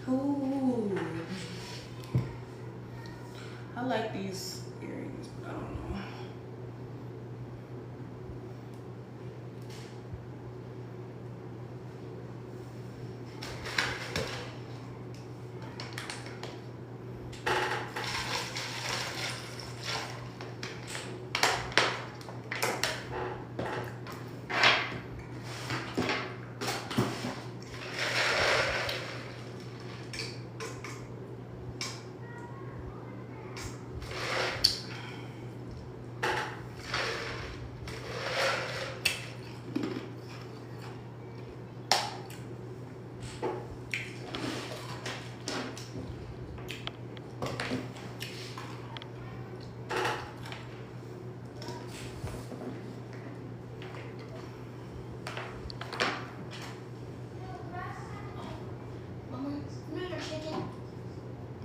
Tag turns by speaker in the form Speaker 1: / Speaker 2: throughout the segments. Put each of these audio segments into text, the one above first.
Speaker 1: Ooh. I like these earrings, but I don't know.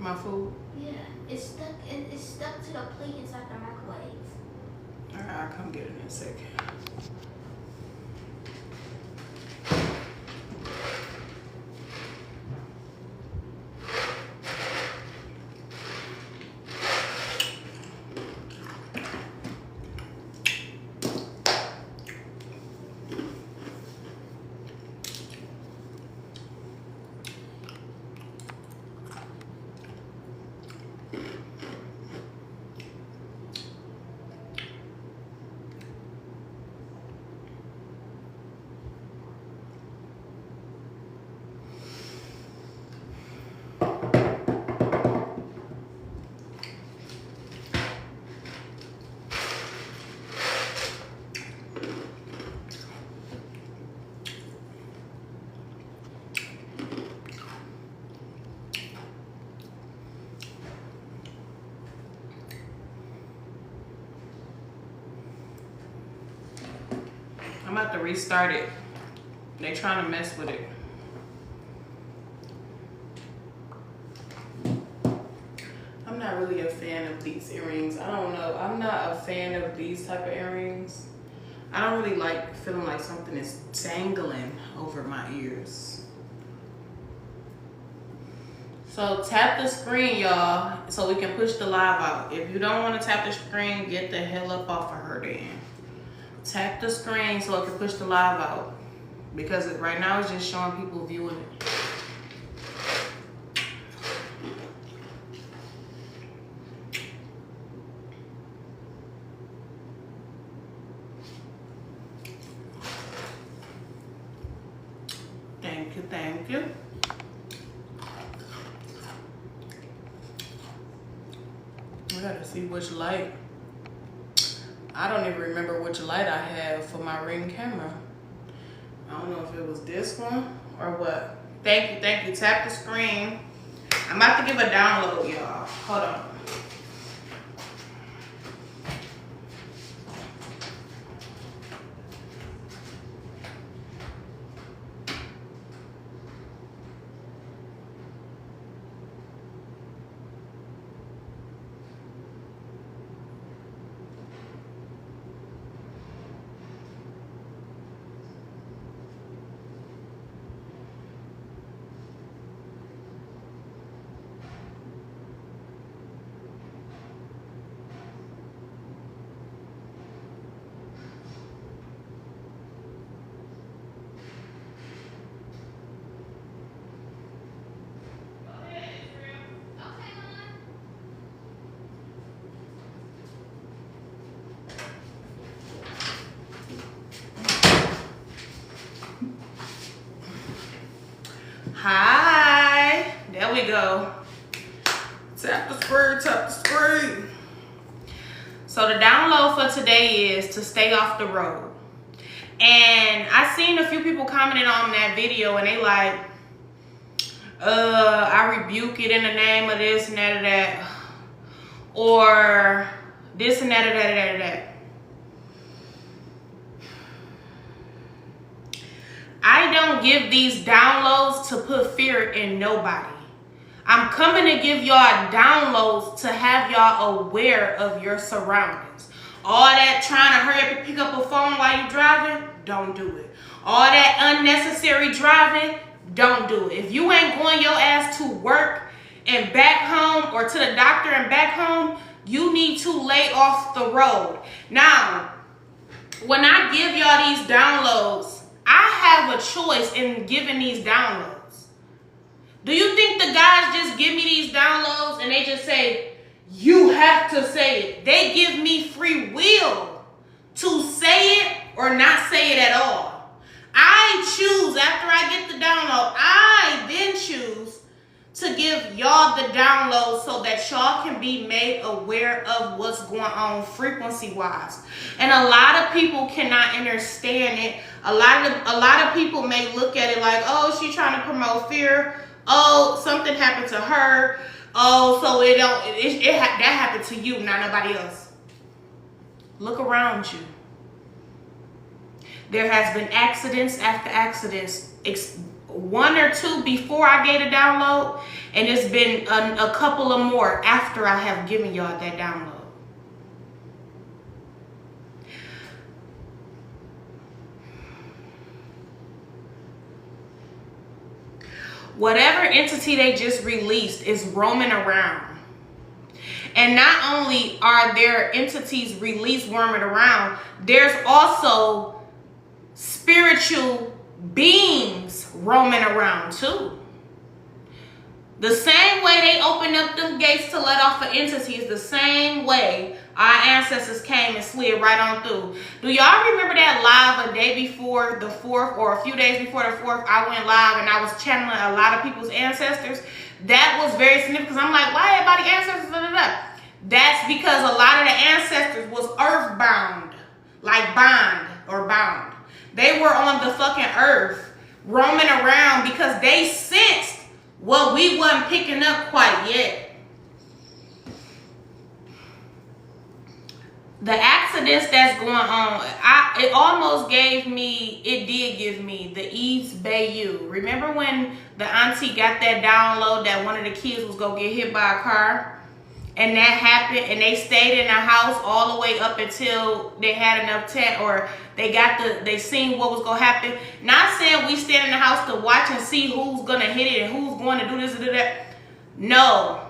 Speaker 1: My food?
Speaker 2: Yeah, it's stuck. It's stuck to the plate inside the microwave.
Speaker 1: All right, I'll come get it in a second. I'm about to restart it. They trying to mess with it. I'm not really a fan of these earrings. I don't know. I'm not a fan of these type of earrings. I don't really like feeling like something is dangling over my ears. So tap the screen, y'all, so we can push the live out. If you don't want to tap the screen, get the hell up off of her then. Tap the screen so it can push the live out. Because right now it's just showing people viewing it. Thank you, thank you. I gotta see which light. I don't even remember which light I have for my Ring camera. I don't know if it was this one or what. Thank you, thank you. Tap the screen. I'm about to give a download, y'all. Hold on. Hi, there we go. Tap the screen, tap the screen. So the download for today is to stay off the road. And I seen a few people commenting on that video and they like, I rebuke it in the name of this and that and that. Or this and that and that and that and that. I don't give these downloads to put fear in nobody. I'm coming to give y'all downloads to have y'all aware of your surroundings. All that trying to hurry up and pick up a phone while you're driving, don't do it. All that unnecessary driving, don't do it. If you ain't going your ass to work and back home, or to the doctor and back home, you need to lay off the road. Now, when I give y'all these downloads, I have a choice in giving these downloads. Do you think the guys just give me these downloads and they just say, you have to say it? They give me free will to say it or not say it at all. I choose, after I get the download, I then choose to give y'all the download so that y'all can be made aware of what's going on frequency-wise. And a lot of people cannot understand it. A lot of people may look at it like, oh, she's trying to promote fear. Oh, something happened to her. Oh, so that happened to you, not nobody else. Look around you. There has been accidents after accidents. One or two before I gave a download, and it's been a couple of more after I have given y'all that download. Whatever entity they just released is roaming around. And not only are there entities released roaming around, there's also spiritual beings roaming around too. The same way they opened up them gates to let off an entity is the same way our ancestors came and slid right on through. Do y'all remember that live a day before the 4th, or a few days before the 4th? I went live and I was channeling a lot of people's ancestors. That was very significant because I'm like, why everybody ancestors? That's because a lot of the ancestors was earthbound, like bond or bound. They were on the fucking earth, roaming around because they sensed what we wasn't picking up quite yet. The accidents that's going on, it almost gave me, it did give me the East Bayou. Remember when the auntie got that download that one of the kids was going to get hit by a car? And that happened, and they stayed in the house all the way up until they had enough tent, or they seen what was gonna happen. Not saying we stand in the house to watch and see who's gonna hit it and who's going to do this and do that. No.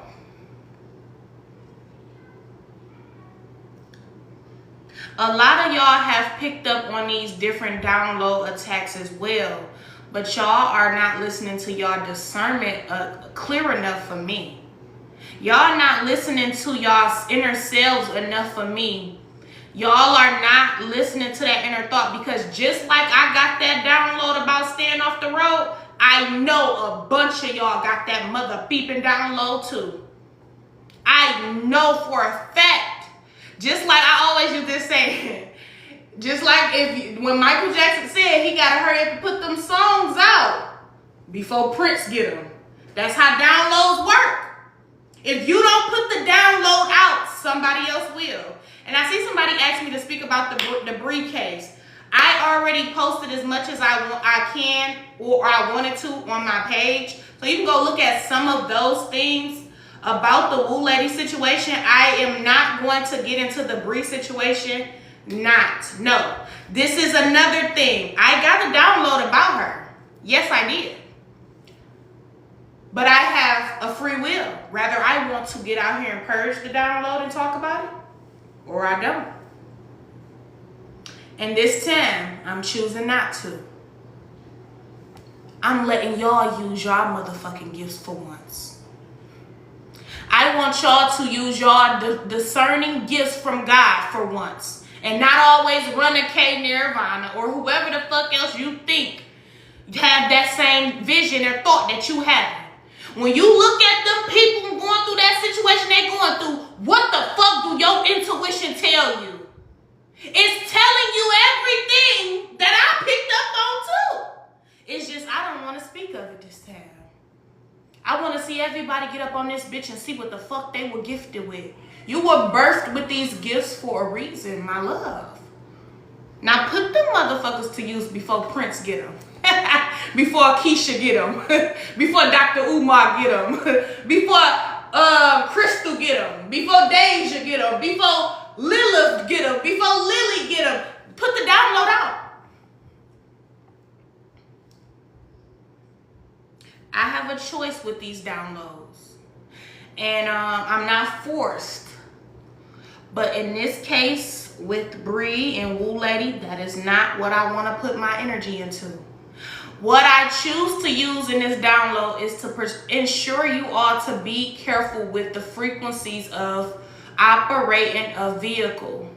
Speaker 1: A lot of y'all have picked up on these different download attacks as well, but y'all are not listening to y'all discernment clear enough for me. Y'all not listening to y'all's inner selves enough for me. Y'all are not listening to that inner thought, because just like I got that download about staying off the road, I know a bunch of y'all got that mother beeping download too. I know for a fact. Just like I always use this saying. Just like when Michael Jackson said he got to hurry up and put them songs out before Prince get them. That's how downloads work. If you don't put the download out, somebody else will. And I see somebody ask me to speak about the Bree case. I already posted as much as I can, or I wanted to, on my page. So you can go look at some of those things about the Woo Lady situation. I am not going to get into the Bree situation. No. This is another thing. I got a download about her. Yes, I did. But I have a free will. Rather, I want to get out here and purge the download and talk about it, or I don't. And this time, I'm choosing not to. I'm letting y'all use y'all motherfucking gifts for once. I want y'all to use y'all discerning gifts from God for once. And not always run a K Nirvana or whoever the fuck else you think have that same vision or thought that you have. When you look at them people going through that situation they going through, what the fuck do your intuition tell you? It's telling you everything that I picked up on too. It's just I don't want to speak of it this time. I want to see everybody get up on this bitch and see what the fuck they were gifted with. You were birthed with these gifts for a reason, my love. Now put them motherfuckers to use before Prince get them. Before Keisha get them. Before Dr. Umar get them. Before Crystal get them. Before Deja get them. Before Lilith get them. Before Lily get them. Put the download out. I have a choice with these downloads. And I'm not forced. But in this case, with Bree and Woo Lady, that is not what I want to put my energy into. What I choose to use in this download is to ensure you all to be careful with the frequencies of operating a vehicle.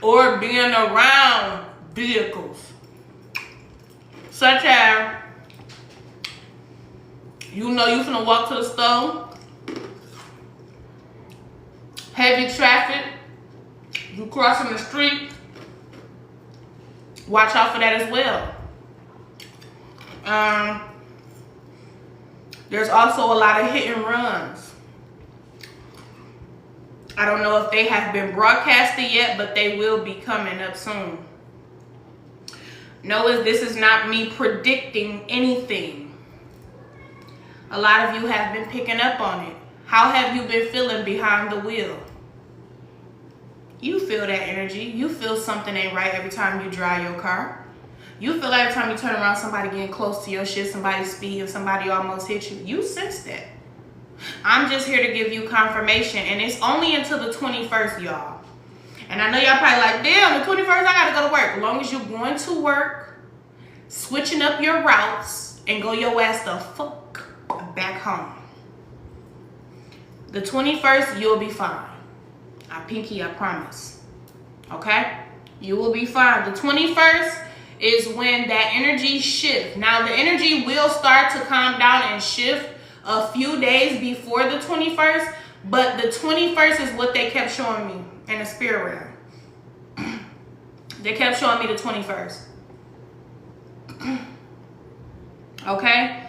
Speaker 1: Or being around vehicles. Such as, you know you're gonna walk to the store, heavy traffic, you crossing the street, watch out for that as well. There's also a lot of hit and runs. I don't know if they have been broadcasted yet, but they will be coming up soon. Notice this is not me predicting anything. A lot of you have been picking up on it. How have you been feeling behind the wheel? You feel that energy. You feel something ain't right every time you drive your car. You feel every time you turn around, somebody getting close to your shit, somebody speeding, somebody almost hit you. You sense that. I'm just here to give you confirmation, and it's only until the 21st, y'all. And I know y'all probably like, damn, the 21st, I gotta go to work. As long as you're going to work, switching up your routes, and go your ass the fuck back home. The 21st, you'll be fine. I pinky, I promise. Okay? You will be fine. The 21st is when that energy shifts. Now, the energy will start to calm down and shift a few days before the 21st, but the 21st is what they kept showing me in the spirit realm. They kept showing me the 21st. Okay?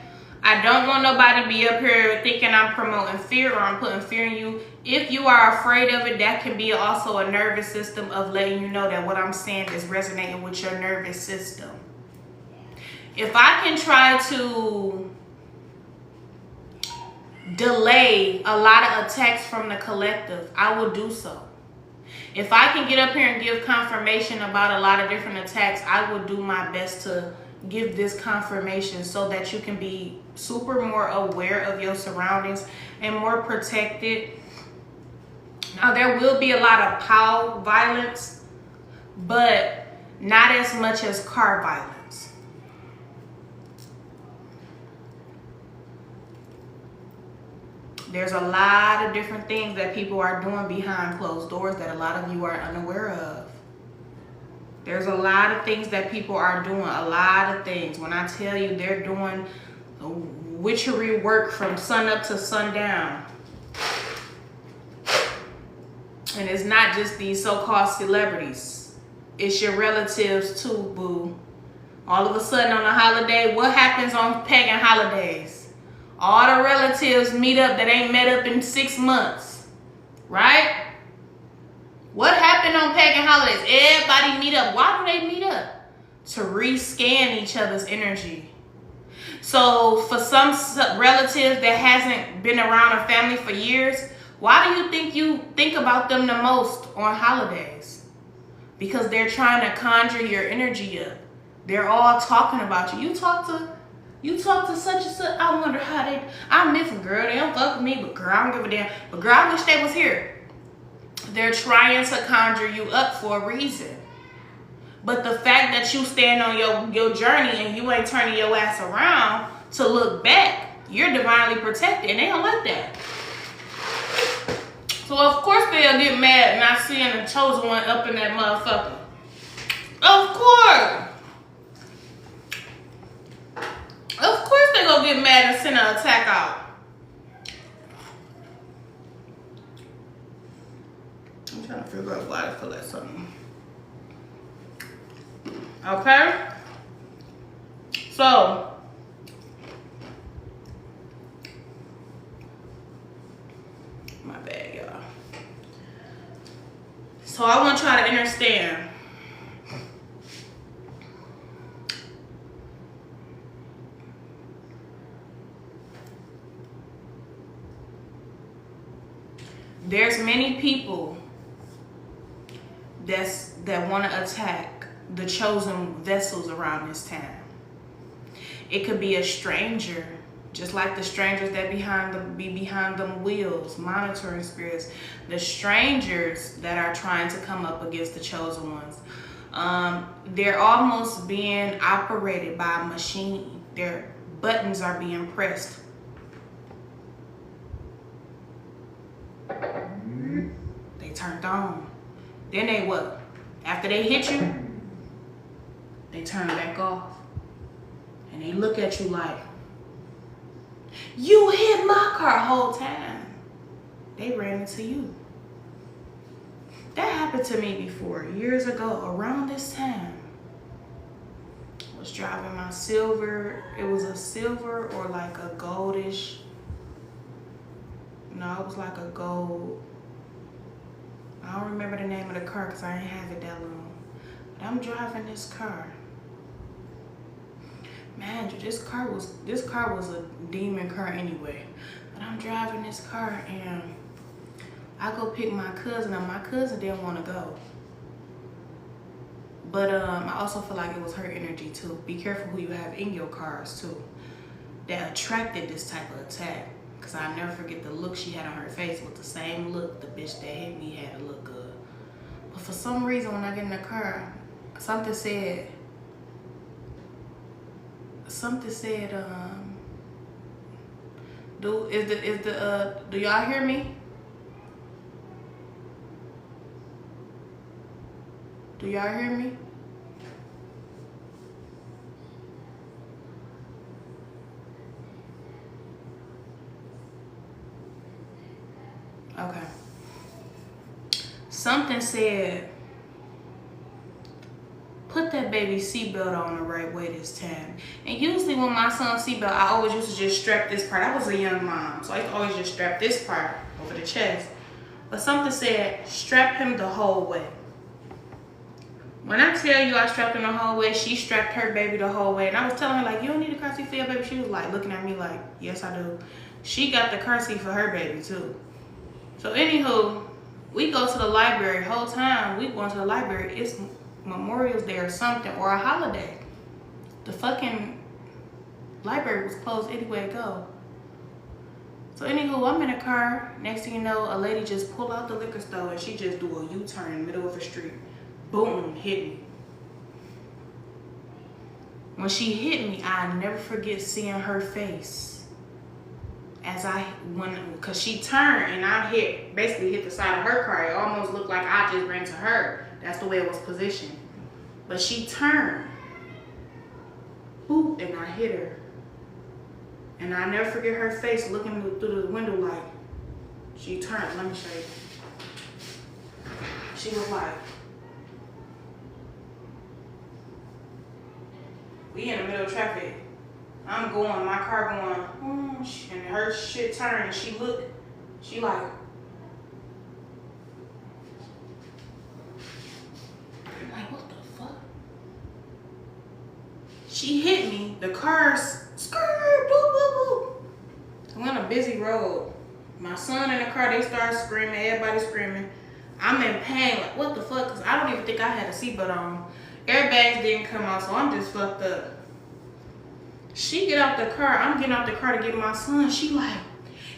Speaker 1: I don't want nobody to be up here thinking I'm promoting fear or I'm putting fear in you. If you are afraid of it, that can be also a nervous system of letting you know that what I'm saying is resonating with your nervous system. If I can try to delay a lot of attacks from the collective, I will do so. If I can get up here and give confirmation about a lot of different attacks, I will do my best to give this confirmation so that you can be super more aware of your surroundings and more protected. Now, there will be a lot of POW violence, but not as much as car violence. There's a lot of different things that people are doing behind closed doors that a lot of you are unaware of. There's a lot of things that people are doing, a lot of things. When I tell you they're doing witchery work from sun up to sundown. And it's not just these so-called celebrities. It's your relatives too, boo. All of a sudden on a holiday, what happens on pagan holidays? All the relatives meet up that ain't met up in 6 months, right? What happened on pagan holidays? Everybody meet up. Why do they meet up? To rescan each other's energy. So for some relative that hasn't been around a family for years, why do you think about them the most on holidays? Because they're trying to conjure your energy up. They're all talking about you. You talk to such and such. I wonder how they, I miss them, girl. They don't fuck with me, but girl, I don't give a damn. But girl, I wish they was here. They're trying to conjure you up for a reason. But the fact that you stand on your journey and you ain't turning your ass around to look back, you're divinely protected, and they don't like that. So of course they'll get mad not seeing the chosen one up in that motherfucker. Of course. Of course they gonna get mad and send an attack out. I'm trying to figure out why I feel like something. Okay? So, my bad, y'all. So I want y'all to understand. There's many people that want to attack the chosen vessels around this time. It could be a stranger, just like the strangers that be behind them wheels, monitoring spirits. The strangers that are trying to come up against the chosen ones. They're almost being operated by a machine. Their buttons are being pressed. They turned on. Then they what? After they hit you, they turn back off. And they look at you like, you hit my car whole time. They ran into you. That happened to me before, years ago, around this time. I was driving my silver. It was a silver or like a goldish. No, it was like a gold. I don't remember the name of the car because I didn't have it that long. But I'm driving this car. Man, this car was a demon car anyway. But I'm driving this car and I go pick my cousin up. My cousin didn't want to go. But I also feel like it was her energy too. Be careful who you have in your cars too. That attracted this type of attack. Because I'll never forget the look she had on her face with the same look the bitch that hit me had to look good. But for some reason when I get in the car, something said, do y'all hear me? Do y'all hear me? Okay. Something said, put that baby seatbelt on the right way this time. And usually when my son's seatbelt, I always used to just strap this part. I was a young mom, so I used to always just strap this part over the chest. But something said, strap him the whole way. When I tell you I strapped him the whole way, she strapped her baby the whole way. And I was telling her, like, you don't need a car seat for your baby. She was like looking at me like, yes, I do. She got the car seat for her baby too. So anywho, we go to the library. Whole time we going to the library, it's Memorial's Day or something, or a holiday. The fucking library was closed anyway to go. So anywho, I'm in a car. Next thing you know, a lady just pulled out the liquor store and she just do a U-turn in the middle of the street. Boom, hit me. When she hit me, I never forget seeing her face. Cause she turned and I basically hit the side of her car. It almost looked like I just ran to her. That's the way it was positioned. But she turned, boop, and I hit her. And I never forget her face looking through the window like, she turned, let me show you. She was like, we in the middle of traffic. I'm going, my car going, and her shit turned and she looked, she like, what the fuck? She hit me, the car's skirt, boo, boo, boo. I'm on a busy road. My son in the car, they start screaming, everybody screaming. I'm in pain, like what the fuck? Cause I don't even think I had a seatbelt on. Airbags didn't come out, so I'm just fucked up. She get out the car, I'm getting out the car to get my son. She like,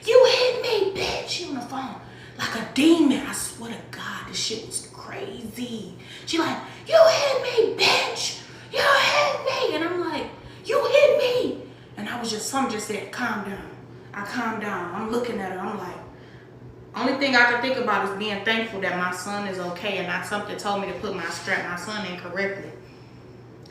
Speaker 1: you hit me, bitch. She on the phone like a demon. I swear to God, this shit was crazy. She like, you hit me, bitch. You hit me. And I'm like, you hit me. And something just said, calm down. I calmed down. I'm looking at her. I'm like, only thing I can think about is being thankful that my son is okay and not something told me to strap my son in correctly.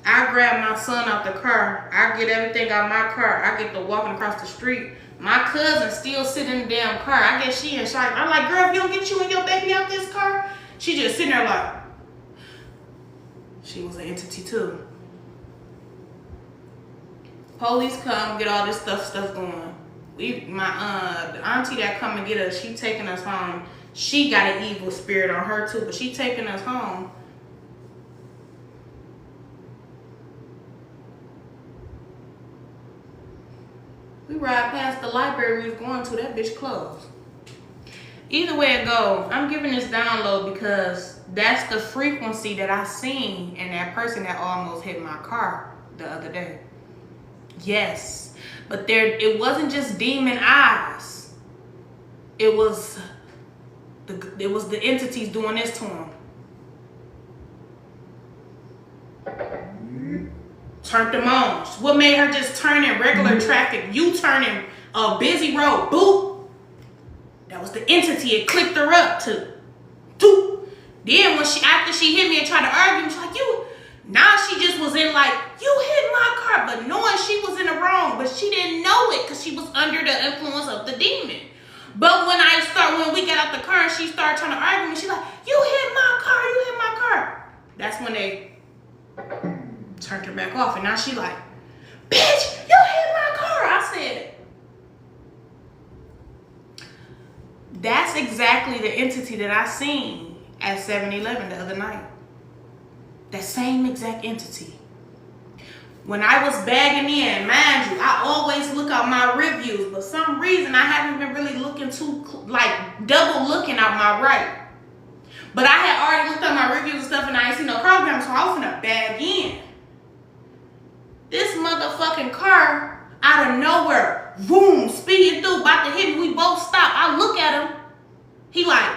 Speaker 1: I grab my son out the car. I get everything out of my car. I get to walking across the street. My cousin still sitting in the damn car. I guess she in shock. I'm like, girl, if you don't get you and your baby out this car, she just sitting there like, she was an entity too. Police come, get all this stuff going. The auntie that come and get us, she taking us home. She got an evil spirit on her too, but she taking us home. We ride past the library we was going to, that bitch closed. Either way it go, I'm giving this download because that's the frequency that I seen in that person that almost hit my car the other day. Yes, but it wasn't just demon eyes. It was the entities doing this to him. Turned them on. What made her just turn in regular traffic? You turning a busy road. Boop. That was the entity it clicked her up to. Doop. Then after she hit me and tried to argue, she's like, now she just was in like, you hit my car, but knowing she was in the wrong, but she didn't know it because she was under the influence of the demon. But when we got out the car and she started trying to argue, she's like, you hit my car. That's when they turned her back off, and now she like, bitch, you hit my car. I said, that's exactly the entity that I seen at 7-Eleven the other night. That same exact entity. When I was bagging in, mind you, I always look at my reviews, but some reason I haven't been really looking double looking out my right. But I had already looked at my reviews and stuff, and I ain't seen no car camera, so I was finna bag in. This motherfucking car, out of nowhere, boom, speeding through, about to hit me. We both stopped. I look at him. He like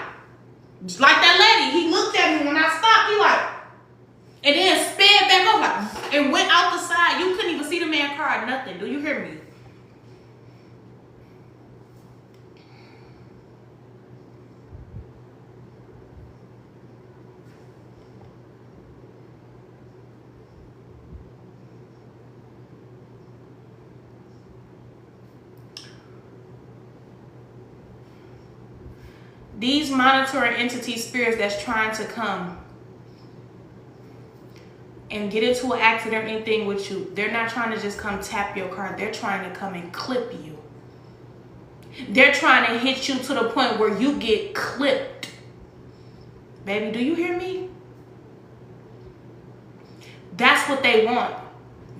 Speaker 1: that lady. He looked at me when I stopped. He like, and then sped back over and went out the side. You couldn't even see the man's car or nothing. Do you hear me? These monitoring entity spirits that's trying to come and get into an accident or anything with you, they're not trying to just come tap your car. They're trying to come and clip you. They're trying to hit you to the point where you get clipped. Baby, do you hear me? That's what they want.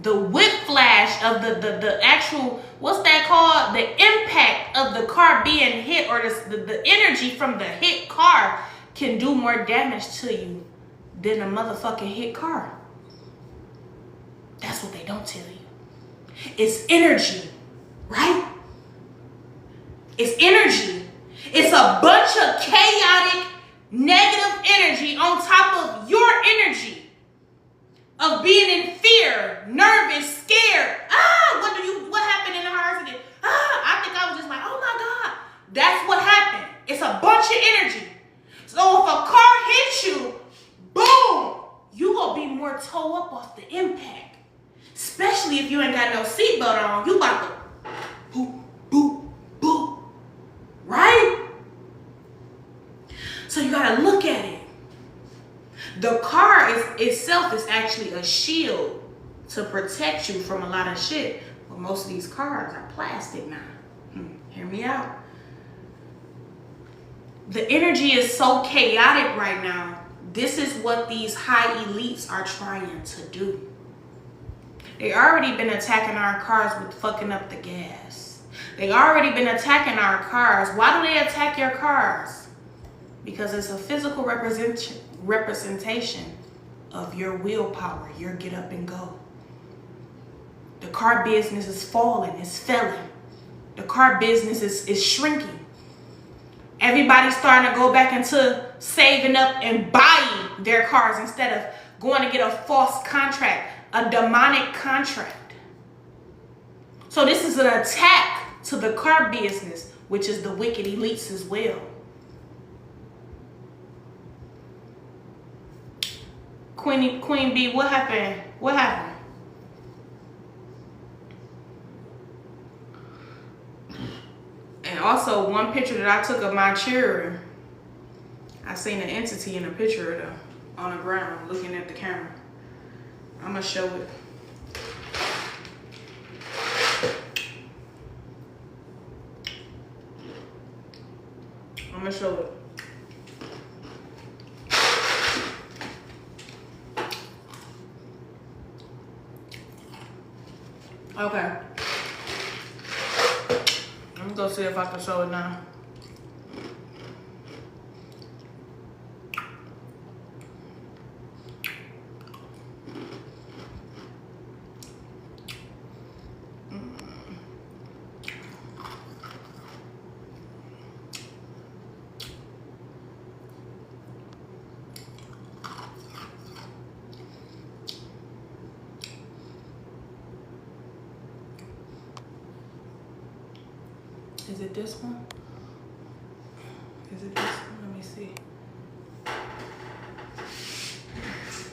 Speaker 1: The whiplash of the actual, what's that called? The impact of the car being hit, or the energy from the hit car can do more damage to you than a motherfucking hit car. That's what they don't tell you. It's energy, right? It's energy. It's a bunch of chaotic, negative energy on top of your energy of being in fear, nervous, scared. What happened in the car accident? I think I was just like, oh my God. That's what happened. It's a bunch of energy. So if a car hits you, boom, you gonna be more toe up off the impact. Especially if you ain't got no seatbelt on. You about to boop, boop, boop. Right? So you gotta look at it. The car itself is actually a shield to protect you from a lot of shit. But most of these cars are plastic now. Hear me out. The energy is so chaotic right now. This is what these high elites are trying to do. They already been attacking our cars with fucking up the gas. They already been attacking our cars. Why do they attack your cars? Because it's a physical representation of your willpower, your get up and go. The car business is falling, it's failing. The car business is shrinking. Everybody's starting to go back into saving up and buying their cars instead of going to get a false contract, a demonic contract. So this is an attack to the car business, which is the wicked elites as well. Queen B, what happened? What happened? And also, one picture that I took of my children, I seen an entity in a picture of them on the ground looking at the camera. I'm gonna show it. I'm gonna show it. Okay. Let me go see if I can show it now. Is it this one? Is it this one? Let me see.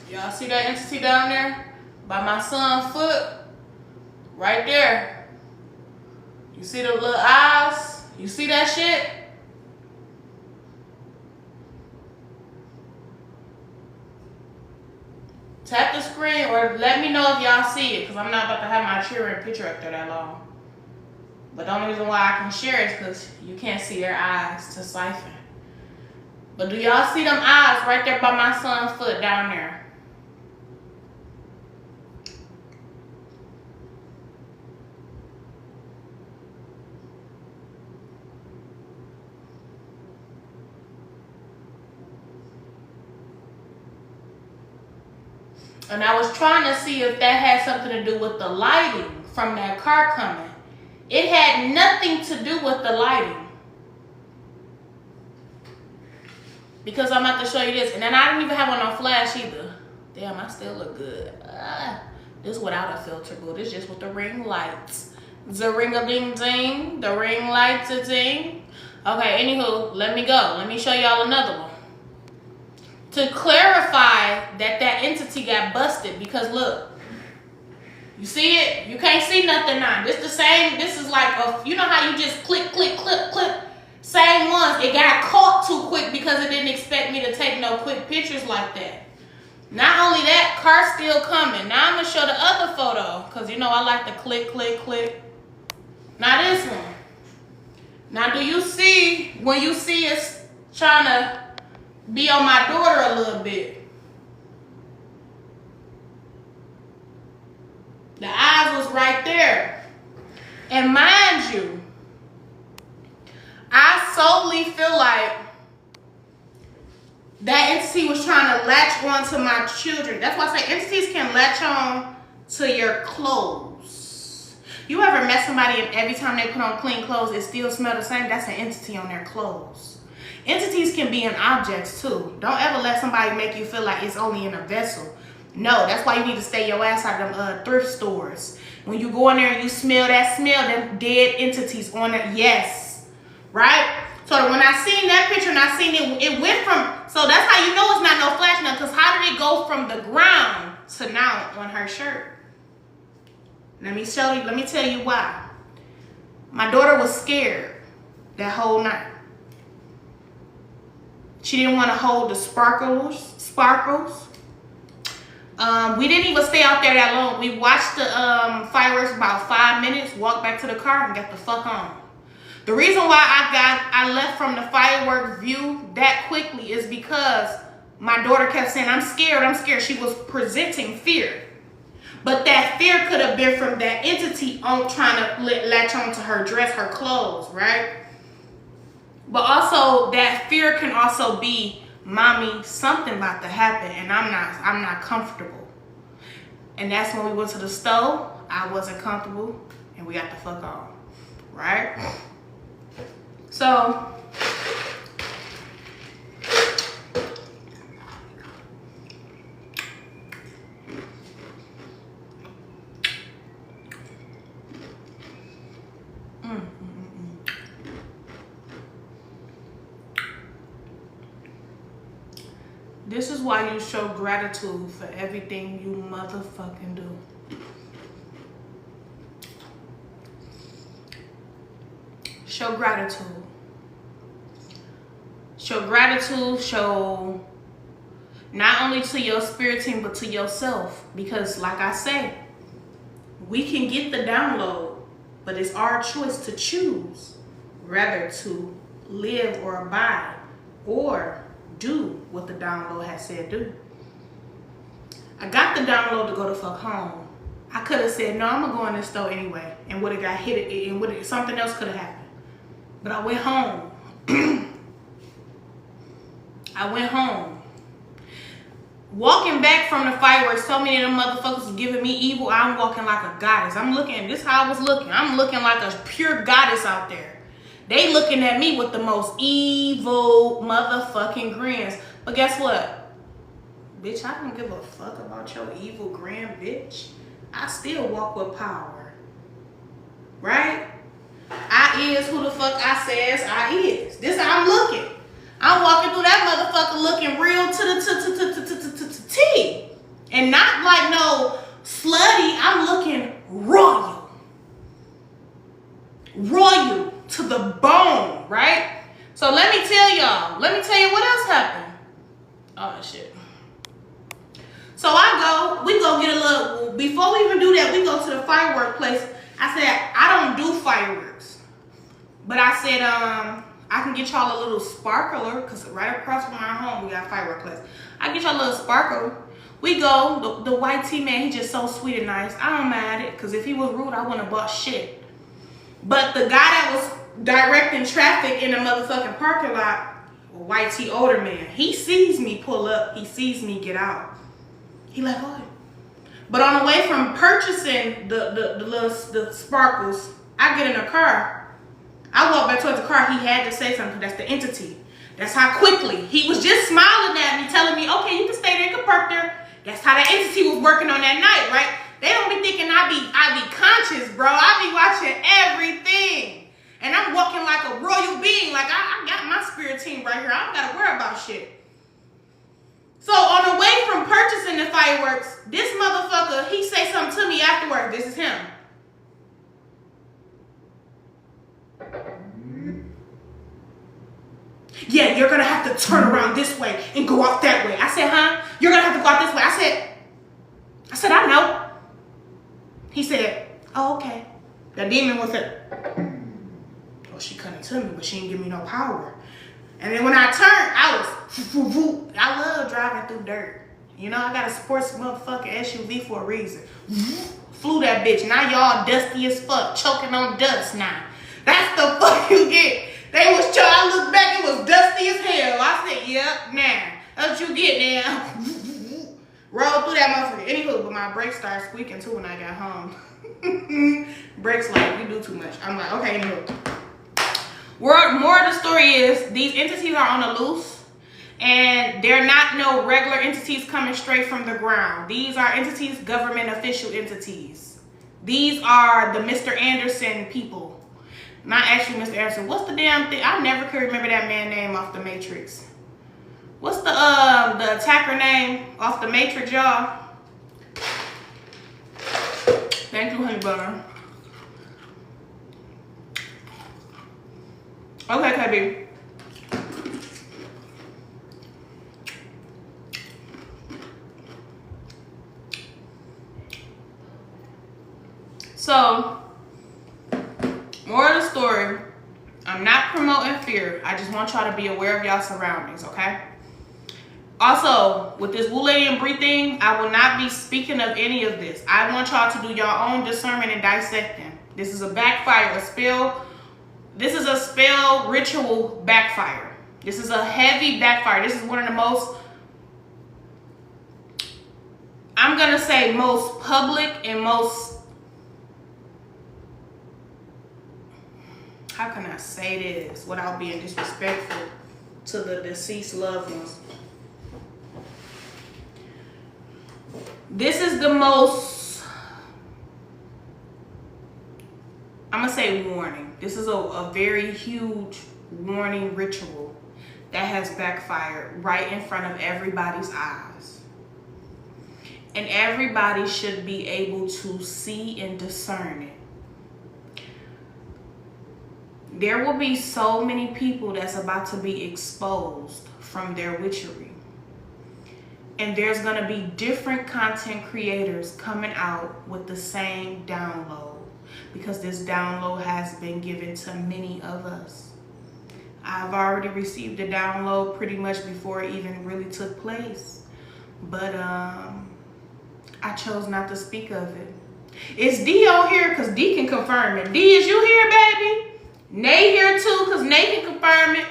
Speaker 1: Y'all see that entity down there? By my son's foot? Right there. You see the little eyes? You see that shit? Tap the screen or let me know if y'all see it, because I'm not about to have my children picture up there that long. But the only reason why I can share is because you can't see their eyes to siphon. But do y'all see them eyes right there by my son's foot down there? And I was trying to see if that had something to do with the lighting from that car coming. It had nothing to do with the lighting. Because I'm about to show you this. And then I didn't even have one on flash either. Damn, I still look good. This without a filter, boo. This just with the ring lights. Zing-a-ding-ding. The ring lights a ding. Okay, anywho, let me go. Let me show y'all another one. To clarify that entity got busted, because look, you see it? You can't see nothing now. This the same. This is like you know how you just click, click, click, click. Same ones. It got caught too quick because it didn't expect me to take no quick pictures like that. Not only that, car still coming. Now I'm gonna show the other photo, because you know I like to click, click, click. Now this one. Now do you see when you see us trying to be on my daughter a little bit? The eyes was right there. And mind you, I solely feel like that entity was trying to latch on to my children. That's why I say entities can latch on to your clothes. You ever met somebody and every time they put on clean clothes, it still smells the same? That's an entity on their clothes. Entities can be in objects too. Don't ever let somebody make you feel like it's only in a vessel. No, that's why you need to stay your ass out of them thrift stores. When you go in there and you smell that smell, them dead entities on it. Yes, right? So when I seen that picture and I seen it went from, so that's how you know it's not no flash now, because how did it go from the ground to now on her shirt? Let me tell you why. My daughter was scared that whole night. She didn't want to hold the sparkles. We didn't even stay out there that long. We watched the fireworks about 5 minutes, walked back to the car, and got the fuck on. The reason why I left from the fireworks view that quickly is because my daughter kept saying, I'm scared, I'm scared. She was presenting fear. But that fear could have been from that entity on trying to latch onto her dress, her clothes, right? But also that fear can also be, mommy, something about to happen and I'm not comfortable. And that's when we went to the stove. I wasn't comfortable and we got the fuck on, right? So this is why you show gratitude for everything you motherfucking do. Show gratitude. Show gratitude, show not only to your spirit team, but to yourself. Because like I say, we can get the download, but it's our choice to choose rather to live or abide or do what the download has said do. I got the download to go the fuck home. I could have said, no, I'm gonna go in this store anyway, and would have got hit, and something else could have happened. But I went home. I went home. Walking back from the fireworks, so many of them motherfuckers was giving me evil. I'm walking like a goddess. I'm looking, this is how I was looking. I'm looking like a pure goddess out there. They looking at me with the most evil motherfucking grins. But guess what? Bitch, I don't give a fuck about your evil grin, bitch. I still walk with power. Right? I I is who the fuck I says I is. This how I'm looking. I'm walking through that motherfucker looking real to the T. And not like no slutty. I'm looking royal. Royal to the bone, right? So let me tell you what else happened. Oh, shit. So we go get a little, before we even do that, we go to the firework place. I said, I don't do fireworks. But I said, I can get y'all a little sparkler, because right across from our home, we got a firework place. I get y'all a little sparkler. We go, the white tee man, he just so sweet and nice. I don't mind it, because if he was rude, I wouldn't have bought shit. But the guy that was directing traffic in the motherfucking parking lot, white tee older man, he sees me pull up, he sees me get out. He like, oh. But on the way from purchasing the sparkles, I get in a car. I walk back towards the car. He had to say something. That's the entity. That's how quickly. He was just smiling at me, telling me, okay, you can stay there, you can park there. That's how the entity was working on that night, right? They don't be thinking I be conscious, bro. I be watching everything. And I'm walking like a royal being. Like, I got my spirit team right here. I don't got to worry about shit. So on the way from purchasing the fireworks, this motherfucker, he say something to me afterward. This is him. Yeah, you're going to have to turn around this way and go out that way. I said, huh? You're going to have to go out this way. I said, I know. He said, oh, okay. The demon was it. Oh, she couldn't tell me, but she didn't give me no power. And then when I turned, I love driving through dirt. You know, I got a sports motherfucking SUV for a reason. Flew that bitch. Now y'all dusty as fuck, choking on dust now. That's the fuck you get. I looked back, it was dusty as hell. I said, yep, now. That's what you get now. Roll through that motherfucker. Anywho, but my brakes started squeaking too when I got home. Brakes like, you do too much. I'm like, okay, anywho. More of the story is these entities are on the loose, and they're not no regular entities coming straight from the ground. These are entities, government official entities. These are the Mr. Anderson people. Not actually Mr. Anderson. What's the damn thing? I never could remember that man's name off the Matrix. What's the attacker name off the Matrix, y'all? Thank you, honey butter. Okay, KB. So, more of the story, I'm not promoting fear. I just want y'all to be aware of y'all surroundings, okay? Also, with this Wu Lady and Bree thing, I will not be speaking of any of this. I want y'all to do your own discernment and dissecting. This is a backfire, a spell. This is a spell ritual backfire. This is a heavy backfire. This is one of the most, I'm going to say most public and most, how can I say this without being disrespectful to the deceased loved ones? This is the most, I'm going to say warning. This is a very huge warning ritual that has backfired right in front of everybody's eyes. And everybody should be able to see and discern it. There will be so many people that's about to be exposed from their witchery. And there's going to be different content creators coming out with the same download. Because this download has been given to many of us. I've already received a download pretty much before it even really took place. But I chose not to speak of it. Is D on here? Because D can confirm it. D, is you here, baby? Nay here too, because Nay can confirm it.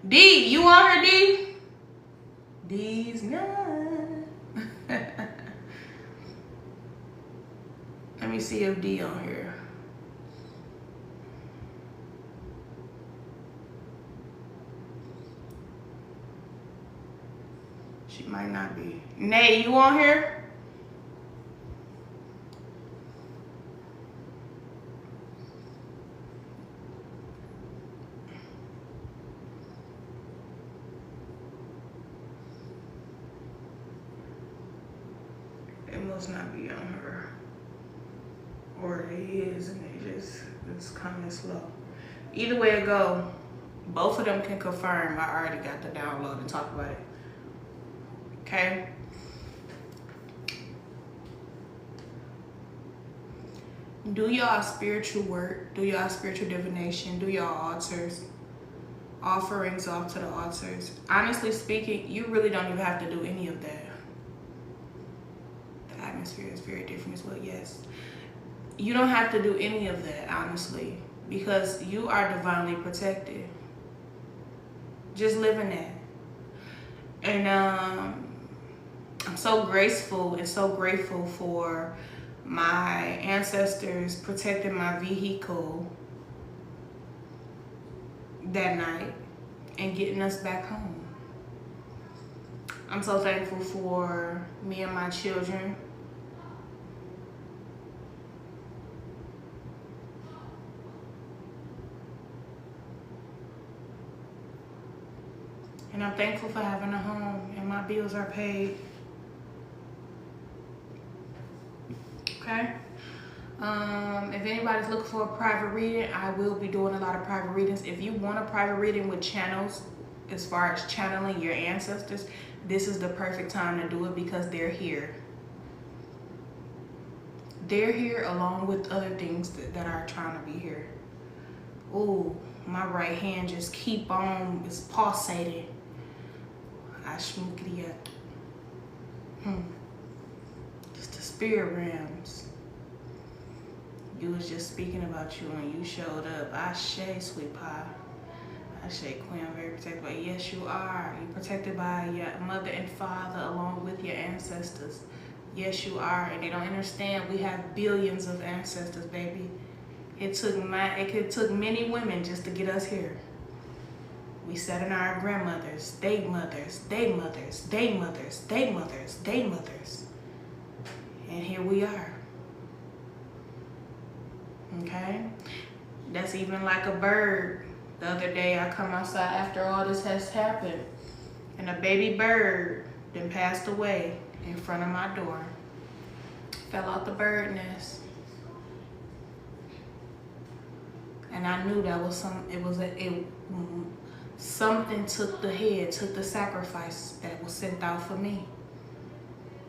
Speaker 1: D, you on her, D? D's not. Let me see if D on here. She might not be. Nay, you on here? It must not be on her. Or it is, and it's coming slow. Either way it go, both of them can confirm I already got the download and talk about it. Okay? Do y'all spiritual work, do y'all spiritual divination, do y'all altars, offerings off to the altars. Honestly speaking, you really don't even have to do any of that. The atmosphere is very different as well, yes. You don't have to do any of that, honestly, because you are divinely protected. Just live in that. And I'm so graceful and so grateful for my ancestors protecting my vehicle that night and getting us back home. I'm so thankful for me and my children. And I'm thankful for having a home and my bills are paid. Okay? If anybody's looking for a private reading, I will be doing a lot of private readings. If you want a private reading with channels, as far as channeling your ancestors, this is the perfect time to do it because they're here. They're here along with other things that are trying to be here. Ooh, my right hand just keep on, it's pulsating. I shmukriya. Just the spirit realms. You was just speaking about you when you showed up. Ashe, sweet pie. Ashe, Queen, I'm very protected by. Yes, you are. You're protected by your mother and father along with your ancestors. Yes, you are. And they don't understand we have billions of ancestors, baby. It took many women just to get us here. We sat in our grandmothers, they mothers, they mothers, they mothers, they mothers, they mothers. And here we are. Okay? That's even like a bird. The other day I come outside after all this has happened and a baby bird then passed away in front of my door. Fell out the bird nest. And I knew that was something took the head, took the sacrifice that was sent out for me.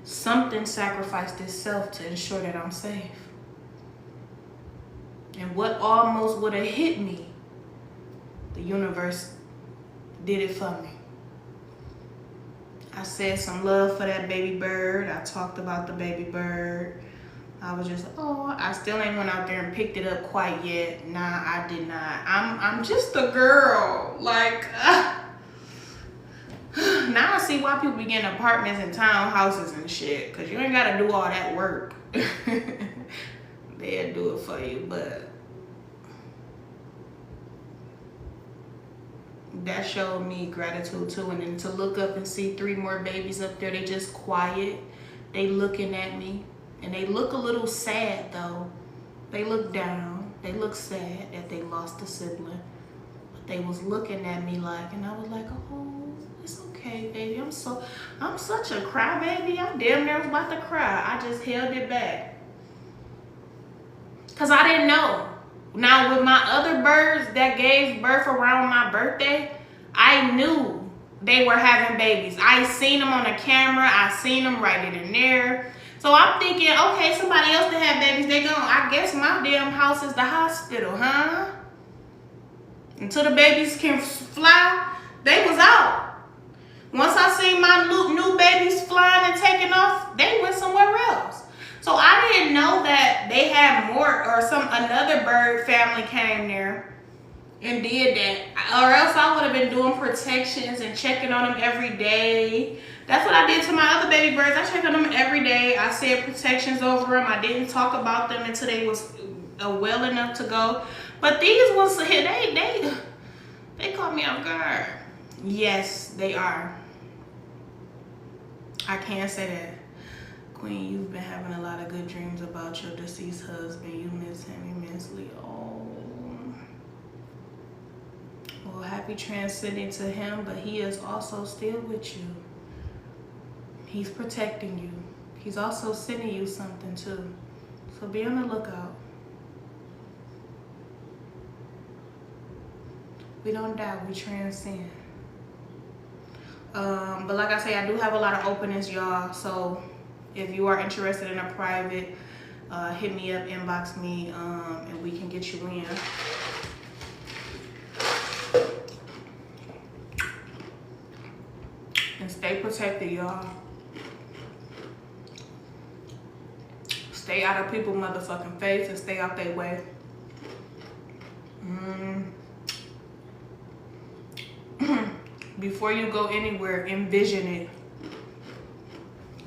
Speaker 1: Something sacrificed itself to ensure that I'm safe. And what almost would have hit me, the universe did it for me. I said some love for that baby bird. I talked about the baby bird. I was just, oh, I still ain't went out there and picked it up quite yet. Nah, I did not. I'm just a girl. Like, now I see why people be getting apartments and townhouses and shit. Because you ain't got to do all that work. They'll do it for you, but that showed me gratitude too. And then to look up and see 3 more babies up there, they just quiet. They looking at me. And they look a little sad though. They look down. They look sad that they lost a sibling. But they was looking at me like, and I was like, oh, it's okay, baby. I'm such a crybaby. I damn near was about to cry. I just held it back. Cause I didn't know. Now with my other birds that gave birth around my birthday, I knew they were having babies. I seen them on the camera. I seen them right in there. So I'm thinking, okay, somebody else that have babies, they gone. I guess my damn house is the hospital, huh? Until the babies can fly, they was out. Once I seen my new babies flying and taking off, they went somewhere else. So I didn't know that they had more, or another bird family came there and did that. Or else I would have been doing protections and checking on them every day. That's what I did to my other baby birds. I checked on them every day. I said protections over them. I didn't talk about them until they was well enough to go. But these ones, they caught me off guard. Yes, they are. I can say that. Queen, you've been having a lot of good dreams about your deceased husband. You miss him immensely. Oh. Well, happy transcending to him, but he is also still with you. He's protecting you. He's also sending you something too. So be on the lookout. We don't die, we transcend. But like I say, I do have a lot of openings, y'all. So if you are interested in a private, hit me up, inbox me, and we can get you in. And stay protected, y'all. Stay out of people's motherfucking face and stay out their way. Before you go anywhere, envision it.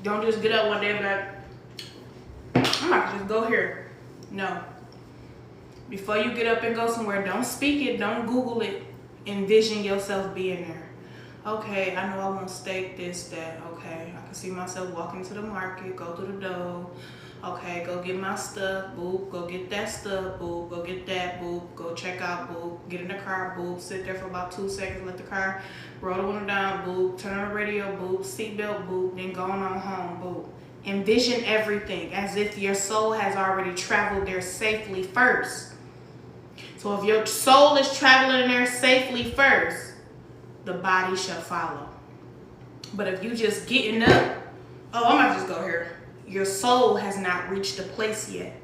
Speaker 1: Don't just get up one day and be like, I'm about to just go here. No. Before you get up and go somewhere, don't speak it, don't Google it. Envision yourself being there. Okay, I know I want steak, this, that. Okay, I can see myself walking to the market, go through the door. Okay, go get my stuff, boop. Go get that stuff, boop. Go get that, boop. Go check out, boop. Get in the car, boop. Sit there for about 2 seconds, let the car roll the window down, boop. Turn on the radio, boop. Seatbelt, boop. Then going on home, boop. Envision everything as if your soul has already traveled there safely first. So if your soul is traveling there safely first, the body shall follow. But if you just getting up, oh, I might just go here. Your soul has not reached the place yet.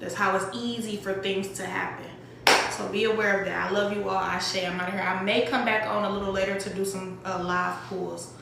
Speaker 1: That's how it's easy for things to happen. So be aware of that. I love you all. I'm out of here. I may come back on a little later to do some live pulls.